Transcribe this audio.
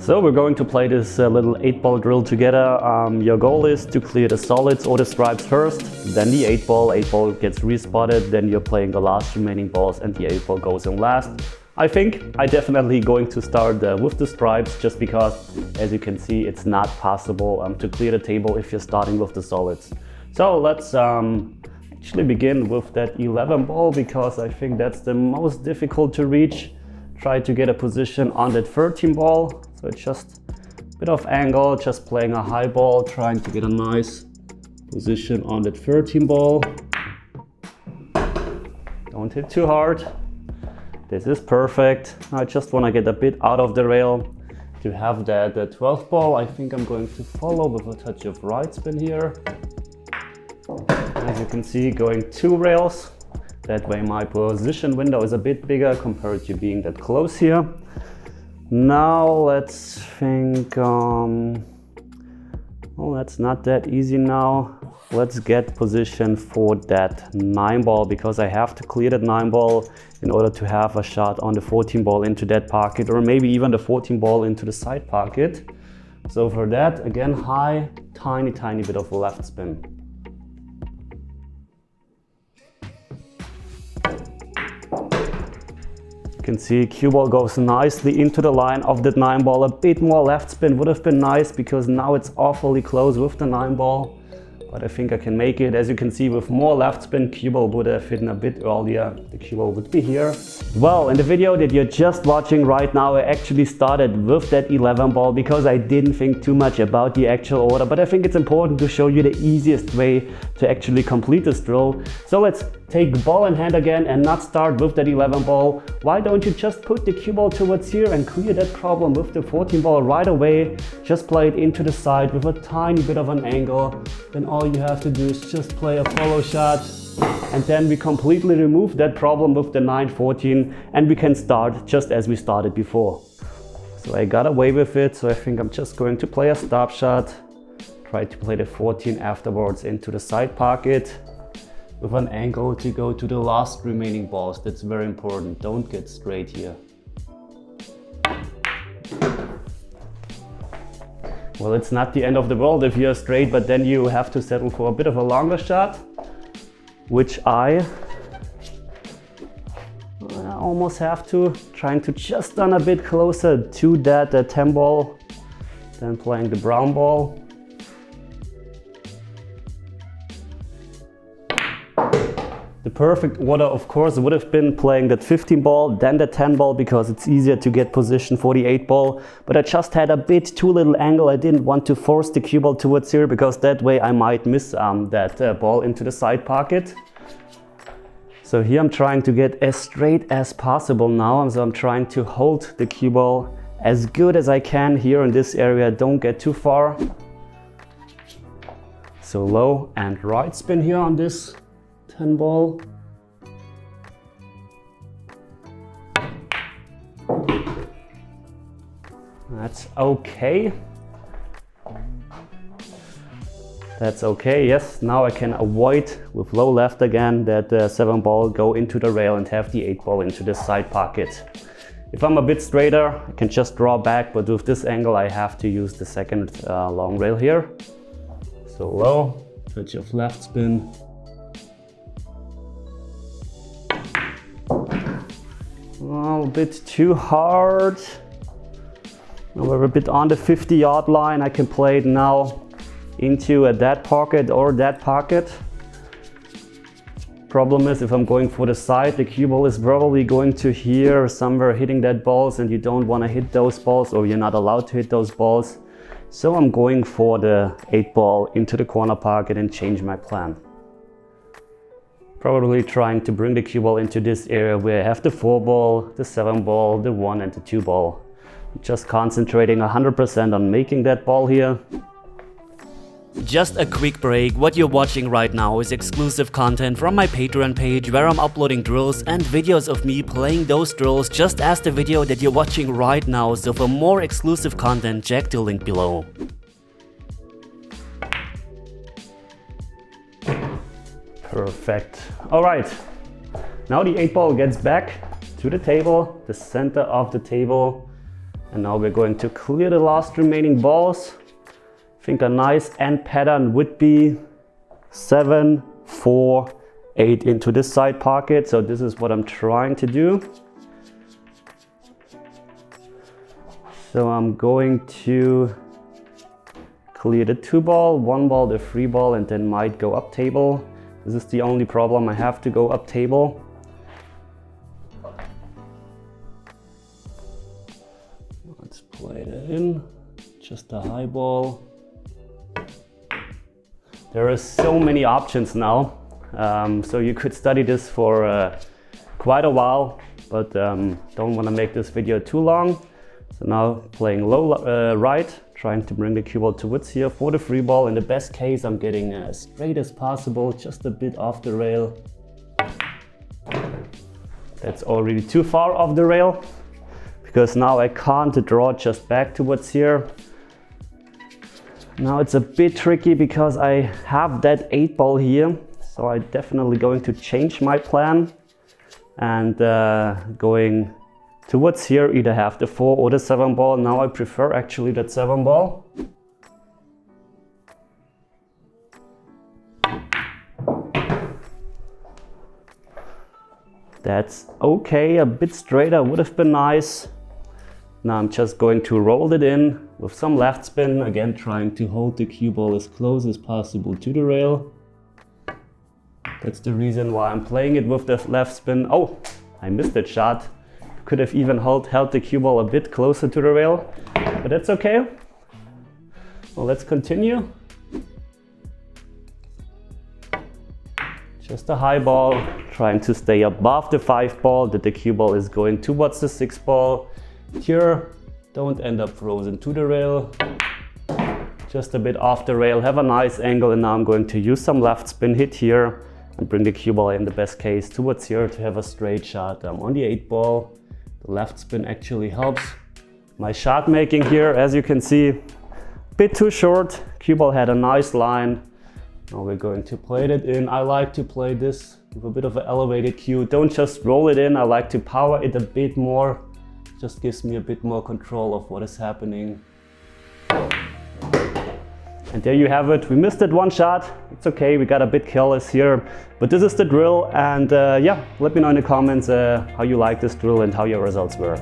So we're going to play this little 8-ball drill together. Your goal is to clear the solids or the stripes first, then the 8-ball. 8-ball gets respotted, then you're playing the last remaining balls and the 8-ball goes in last. I think I definitely going to start with the stripes, just because, as you can see, it's not possible to clear the table if you're starting with the solids. So let's actually begin with that 11 ball, because I think that's the most difficult to reach. Try to get a position on that 13 ball. So it's just a bit of angle, just playing a high ball, trying to get a nice position on that 13 ball. Don't hit too hard. This is perfect. I just want to get a bit out of the rail to have that 12th ball. I think I'm going to follow with a touch of right spin here. As you can see, going 2 rails. That way my position window is a bit bigger compared to being that close here. Now let's think, well, that's not that easy now. Let's get position for that 9 ball, because I have to clear that 9 ball in order to have a shot on the 14 ball into that pocket, or maybe even the 14 ball into the side pocket. So for that, again, high, tiny bit of left spin. You can see cue ball goes nicely into the line of that 9 ball. A bit more left spin would have been nice, because now it's awfully close with the 9 ball. But I think I can make it. As you can see, with more left spin, cue ball would have hidden a bit earlier. The cue ball would be here. Well, in the video that you're just watching right now, I actually started with that 11 ball because I didn't think too much about the actual order. But I think it's important to show you the easiest way to actually complete this drill. So let's take ball in hand again and not start with that 11 ball. Why don't you just put the cue ball towards here and clear that problem with the 14 ball right away? Just play it into the side with a tiny bit of an angle. Then all you have to do is just play a follow shot. And then we completely remove that problem with the 9-14, and we can start just as we started before. So I got away with it, so I think I'm just going to play a stop shot. Try to play the 14 afterwards into the side pocket with an angle to go to the last remaining balls. That's very important. Don't get straight here. Well, it's not the end of the world if you're straight, but then you have to settle for a bit of a longer shot, which I almost have to. Trying to just stand a bit closer to that 10 ball, then playing the brown ball. The perfect order, of course, would have been playing that 15 ball, then the 10 ball, because it's easier to get position for the 8 ball. But I just had a bit too little angle. I didn't want to force the cue ball towards here, because that way I might miss that ball into the side pocket. So here I'm trying to get as straight as possible now. So I'm trying to hold the cue ball as good as I can here in this area. Don't get too far. So low and right spin here on this 10 ball. That's okay. That's okay, yes. Now I can avoid with low left again that 7 ball go into the rail and have the 8 ball into the side pocket. If I'm a bit straighter, I can just draw back, but with this angle I have to use the second long rail here. So low, touch of left spin. Oh, a bit too hard. We're a bit on the 50-yard line. I can play it now into that pocket or that pocket. Problem is, if I'm going for the side, the cue ball is probably going to here somewhere hitting that balls, and you don't want to hit those balls, or you're not allowed to hit those balls. So I'm going for the 8 ball into the corner pocket and change my plan. Probably trying to bring the cue ball into this area where I have the 4 ball, the 7 ball, the 1 and the 2 ball. Just concentrating 100% on making that ball here. Just a quick break. What you're watching right now is exclusive content from my Patreon page, where I'm uploading drills and videos of me playing those drills just as the video that you're watching right now. So for more exclusive content, check the link below. Perfect. All right. Now the 8 ball gets back to the table, the center of the table. And now we're going to clear the last remaining balls. I think a nice end pattern would be 7, 4, 8 into this side pocket. So this is what I'm trying to do. So I'm going to clear the 2 ball, 1 ball, the 3 ball, and then might go up table. This is the only problem. I have to go up table. Let's play that in. Just a high ball. There are so many options now. So you could study this for quite a while, but don't want to make this video too long. So now playing low right, trying to bring the cue ball towards here for the 3 ball. In the best case, I'm getting as straight as possible, just a bit off the rail. That's already too far off the rail, because now I can't draw just back towards here. Now it's a bit tricky because I have that 8 ball here. So I'm definitely going to change my plan and going towards here, either have the 4 or the 7 ball. Now I prefer actually that 7 ball. That's okay, a bit straighter would have been nice. Now I'm just going to roll it in with some left spin, again trying to hold the cue ball as close as possible to the rail. That's the reason why I'm playing it with the left spin. Oh, I missed that shot. Could have even held the cue ball a bit closer to the rail, but that's okay. Well, let's continue. Just a high ball, trying to stay above the 5 ball, that the cue ball is going towards the 6 ball. Here, don't end up frozen to the rail. Just a bit off the rail, have a nice angle, and now I'm going to use some left spin hit here and bring the cue ball in the best case towards here to have a straight shot. On the 8 ball, the left spin actually helps my shot making here. As you can see, a bit too short. Cue ball had a nice line. Now we're going to play it in. I like to play this with a bit of an elevated cue. Don't just roll it in. I like to power it a bit more. Just gives me a bit more control of what is happening. And there you have it. We missed it 1 shot. It's okay, we got a bit careless here. But this is the drill, and yeah, let me know in the comments how you like this drill and how your results were.